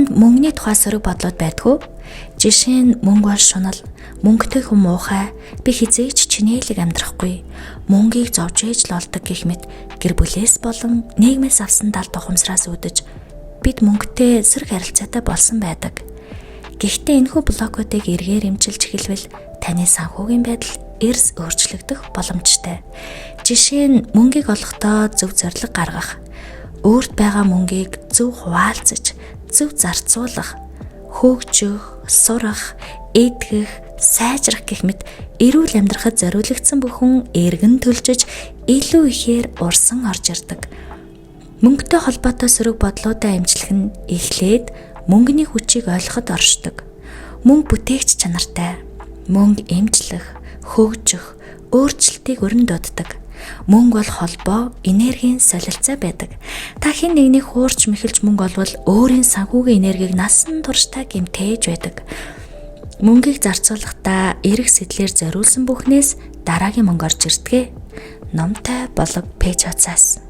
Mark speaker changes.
Speaker 1: Танд мөнгөний тухай сөрөг бодлоод байдгүй? Жишээ нь мөнгө бол шунал, мөнгөтэй хүн муухай, би хизээч чинээлэг амьдрахгүй, мөнгийг зовж ээж л олдог гэх мэт гэр бүлээс болон нийгмээс авсан далд ухамсараас үүдэж бид мөнгөтэй сөрөг харилцаатай болсон байдаг. Гэхдээ энэхүү блокуудыг эргээр эмчилж эхэлвэл таны санхүүгийн байдал эрс өөрчлөгдөх боломжтой. Жишээ нь мөнгийг олохдоо зөв зорилго гаргах, өөрт байгаа мөнгийг зөв хуваалцаж, зөв зарцуулах, хөгжих, сурах, эдгэх, сайжрах гэх мэт эрүүл амьдрахад зориулагдсан бүхэн эргэн төлжиж илүү ихээр урсан орж ирдэг. Мөнгөтэй холбоотой сөрөг бодлуудаа эмчлэх нь эхлээд мөнгөний хүчийг ойлгоход оршдог. Мөнгө бүтээгч чанартай. Мөнгө эмчлэх, хөгжих, өөрчлөлтийг өрн дууддаг. Мөнгө бол холбоо, энергийн солилцоо байдаг. Та хэн нэгний хуурч мэхэлж мөнгө олвол өөрийн санхүүгийн энергийг насан туршдаа гэмтээж байдаг. Мөнгийг зарцуулахдаа эрх сэтлэр зориулсан бүхнээс дараагийн мөнгө орж ирдэг. Номтой болог пэйж хуудасаас.